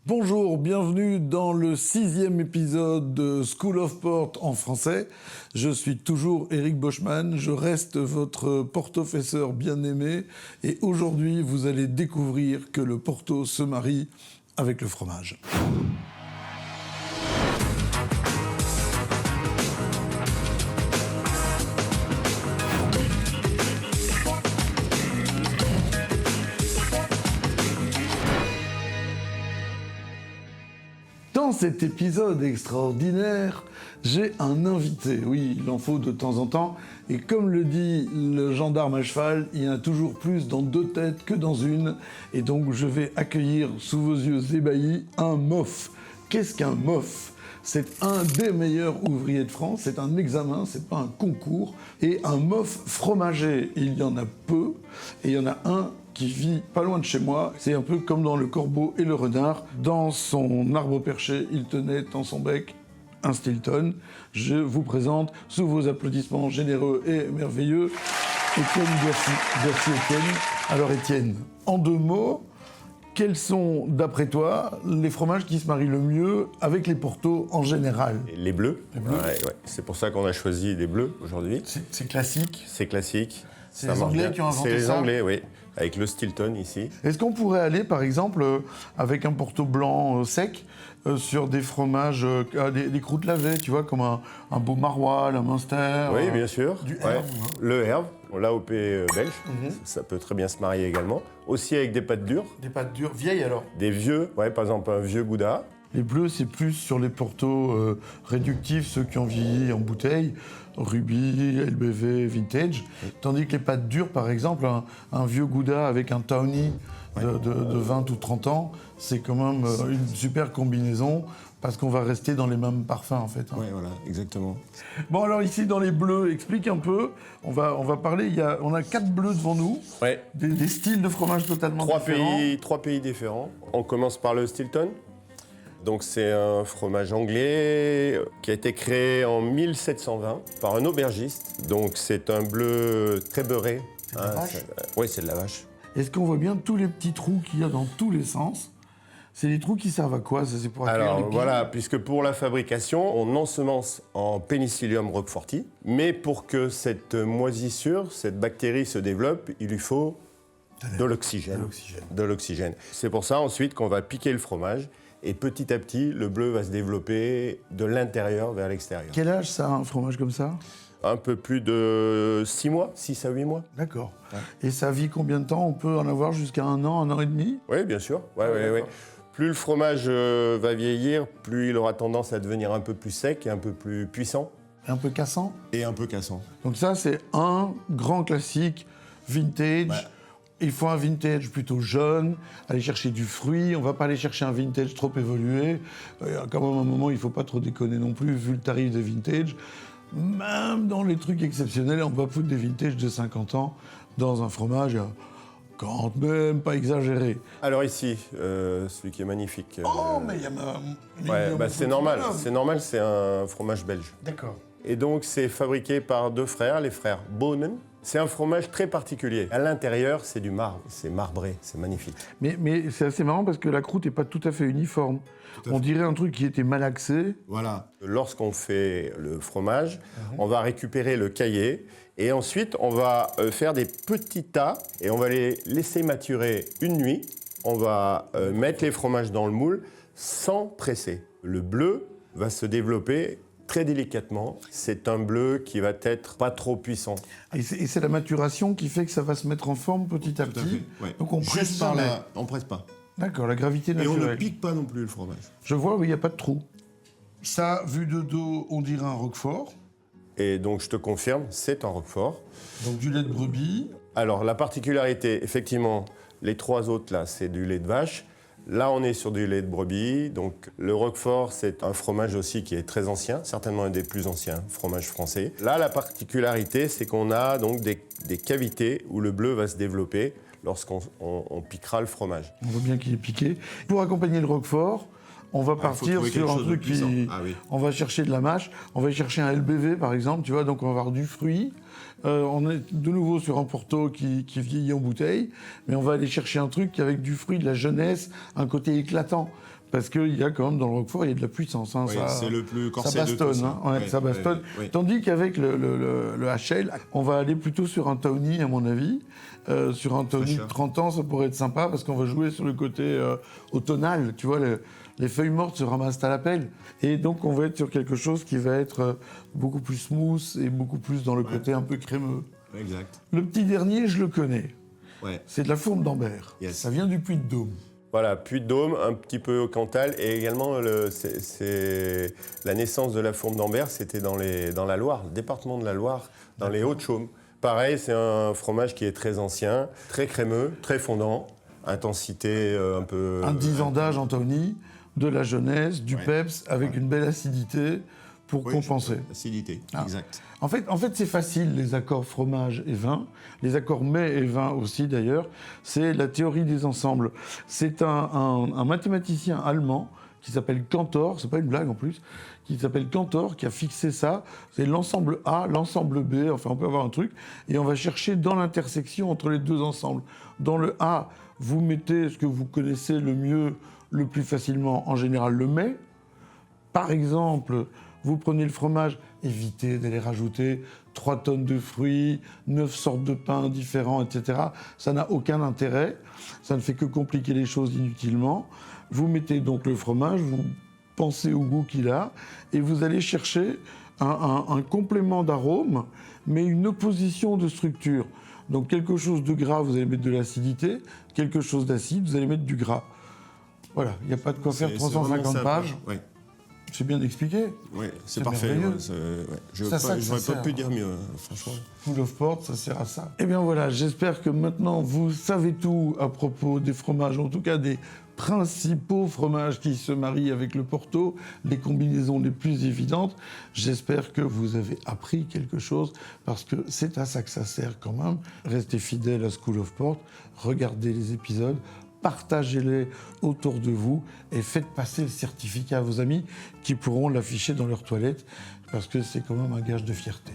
Bonjour, bienvenue dans le 6e épisode de School of Port en français. Je suis toujours Eric Boschman, je reste votre portofesseur bien-aimé et aujourd'hui vous allez découvrir que le Porto se marie avec le fromage. Dans cet épisode extraordinaire, j'ai un invité. Oui, il en faut de temps en temps. Et comme le dit le gendarme à cheval, il y en a toujours plus dans deux têtes que dans une. Et donc je vais accueillir sous vos yeux ébahis un MOF. Qu'est-ce qu'un MOF ? C'est un des meilleurs ouvriers de France, c'est un examen, c'est pas un concours. Et un MOF fromager, il y en a peu. Et il y en a un qui vit pas loin de chez moi. C'est un peu comme dans Le Corbeau et le Renard. Dans son arbre perché, il tenait dans son bec un Stilton. Je vous présente, sous vos applaudissements généreux et merveilleux, Étienne Boissy. Merci Étienne. Alors Étienne, en deux mots, quels sont, d'après toi, les fromages qui se marient le mieux avec les Portos en général ? Les bleus. Les bleus. Ouais. C'est pour ça qu'on a choisi des bleus aujourd'hui. C'est classique. C'est classique. C'est les Anglais qui ont inventé ça. C'est les Anglais, oui. Avec le Stilton ici. Est-ce qu'on pourrait aller, par exemple, avec un Porto blanc sec, sur des fromages, des croûtes lavées, tu vois, comme un beau maroilles, un Munster. Oui, bien sûr. Du ouais. herbe. Le herbe, l'AOP belge. Ça peut très bien se marier également. Aussi avec des pâtes dures. Des pâtes dures, vieilles alors. Des vieux, par exemple un vieux Gouda. Les bleus, c'est plus sur les Portos réductifs, ceux qui ont vieilli en bouteille, Ruby, LBV, Vintage. Tandis que les pâtes dures, par exemple, un vieux Gouda avec un Tawny de 20 ou 30 ans, c'est quand même une super combinaison parce qu'on va rester dans les mêmes parfums en fait. Oui, voilà, exactement. Bon alors ici dans les bleus, explique un peu, on va parler, on a 4 bleus devant nous, Ouais. des styles de fromage totalement différents. Trois pays différents. On commence par le Stilton. Donc c'est un fromage anglais qui a été créé en 1720 par un aubergiste. Donc c'est un bleu très beurré. C'est de la vache ? Oui, c'est de la vache. Est-ce qu'on voit bien tous les petits trous qu'il y a dans tous les sens ? C'est des trous qui servent à quoi ? Ça, c'est pour accueillir les Alors pigeons. voilà, puisque pour la fabrication, on ensemence en Penicillium roqueforti. Mais pour que cette moisissure, cette bactérie se développe, il lui faut de l'oxygène. De l'oxygène. C'est pour ça ensuite qu'on va piquer le fromage. Et petit à petit, le bleu va se développer de l'intérieur vers l'extérieur. Quel âge ça, un fromage comme ça ? Un peu plus de 6 mois, 6 à 8 mois. D'accord. Ouais. Et ça vit combien de temps ? On peut en avoir jusqu'à 1 an et demi ? Oui, bien sûr. Ouais. Plus le fromage va vieillir, plus il aura tendance à devenir un peu plus sec et un peu plus puissant. Un peu cassant ? Et un peu cassant. Donc ça, c'est un grand classique vintage. Ouais. Il faut un vintage plutôt jeune, aller chercher du fruit. On va pas aller chercher un vintage trop évolué. Il y a quand même un moment, il faut pas trop déconner non plus, vu le tarif des vintage. Même dans les trucs exceptionnels, on va foutre des vintage de 50 ans dans un fromage, quand même pas exagéré. Alors ici, celui qui est magnifique. Oh, mais il y a c'est normal. C'est normal, c'est un fromage belge. D'accord. Et donc c'est fabriqué par deux frères, les frères Bonen. C'est un fromage très particulier. À l'intérieur, c'est du marbre, c'est marbré, c'est magnifique. Mais c'est assez marrant parce que la croûte n'est pas tout à fait uniforme. On dirait un truc qui était malaxé. Voilà. Lorsqu'on fait le fromage, on va récupérer le caillé et ensuite on va faire des petits tas et on va les laisser maturer une nuit. On va mettre les fromages dans le moule sans presser. Le bleu va se développer très délicatement. C'est un bleu qui va être pas trop puissant. Et c'est la maturation qui fait que ça va se mettre en forme petit à Tout à petit. fait. Ouais. Donc on presse Juste par là. on presse pas. D'accord, la gravité Et naturelle. on ne pique pas non plus le fromage. Je vois, oui, il n'y a pas de trou. Ça, vu de dos, on dirait un roquefort. Et donc je te confirme, c'est un roquefort. Donc du lait de brebis. Alors la particularité, effectivement, les trois autres là, c'est du lait de vache. Là, on est sur du lait de brebis. Donc, le roquefort, c'est un fromage aussi qui est très ancien, certainement un des plus anciens fromages français. Là, la particularité, c'est qu'on a donc des cavités où le bleu va se développer lorsqu'on piquera le fromage. On voit bien qu'il est piqué. Pour accompagner le roquefort, on va partir sur un truc qui... Ah oui. On va chercher de la mâche, on va chercher un LBV par exemple, tu vois, donc on va avoir du fruit. On est de nouveau sur un Porto qui vieillit en bouteille, mais on va aller chercher un truc avec du fruit, de la jeunesse, un côté éclatant. parce qu'il y a quand même dans le Roquefort, il y a de la puissance. Hein, Oui, ça, c'est le plus ça corsé de tous. bastonne, hein, ouais, ça bastonne. Oui. Tandis qu'avec le HL, on va aller plutôt sur un Tawny, à mon avis. Sur un Tawny de Fraîcheur. 30 ans, ça pourrait être sympa, parce qu'on va jouer sur le côté automnal. Tu vois, les feuilles mortes se ramassent à la pelle. Et donc, on va être sur quelque chose qui va être beaucoup plus smooth et beaucoup plus dans le côté un peu crémeux. Exact. Le petit dernier, je le connais. Ouais. C'est de la fourme d'Ambert. Yes. Ça vient du Puy-de-Dôme. Voilà, Puy-de-Dôme, un petit peu au Cantal, et également c'est la naissance de la fourme d'Ambert, c'était dans la Loire, le département de la Loire, dans les Hauts-de-Chaume. Pareil, c'est un fromage qui est très ancien, très crémeux, très fondant, intensité un peu... Un 10 ans d'âge, Anthony, de la jeunesse, du peps, avec une belle acidité pour compenser. Acidité, Ah. exact. En fait, c'est facile, les accords fromage et vin. Les accords mets et vin aussi, d'ailleurs. C'est la théorie des ensembles. C'est un mathématicien allemand qui s'appelle Cantor, c'est pas une blague en plus, qui s'appelle Cantor, qui a fixé ça. C'est l'ensemble A, l'ensemble B, enfin on peut avoir un truc, et on va chercher dans l'intersection entre les deux ensembles. Dans le A, vous mettez ce que vous connaissez le mieux, le plus facilement, en général le mets. Par exemple, vous prenez le fromage, évitez d'aller rajouter 3 tonnes de fruits, 9 sortes de pains différents, etc. Ça n'a aucun intérêt, ça ne fait que compliquer les choses inutilement. Vous mettez donc le fromage, vous pensez au goût qu'il a, et vous allez chercher un complément d'arôme, mais une opposition de structure. Donc quelque chose de gras, vous allez mettre de l'acidité, quelque chose d'acide, vous allez mettre du gras. Voilà, il n'y a pas de quoi faire C'est 350 vraiment pages. simple. Ouais. C'est bien expliqué. Ouais, c'est C'est parfait. merveilleux. Ouais, Je C'est à ça que n'aurais ça pas pu sert. dire mieux, franchement. Full of Port, ça sert à ça. Eh bien voilà, j'espère que maintenant vous savez tout à propos des fromages, en tout cas des principaux fromages qui se marient avec le Porto, les combinaisons les plus évidentes. J'espère que vous avez appris quelque chose, parce que c'est à ça que ça sert quand même. Restez fidèles à School of Port, regardez les épisodes, partagez-les autour de vous et faites passer le certificat à vos amis qui pourront l'afficher dans leurs toilettes, parce que c'est quand même un gage de fierté.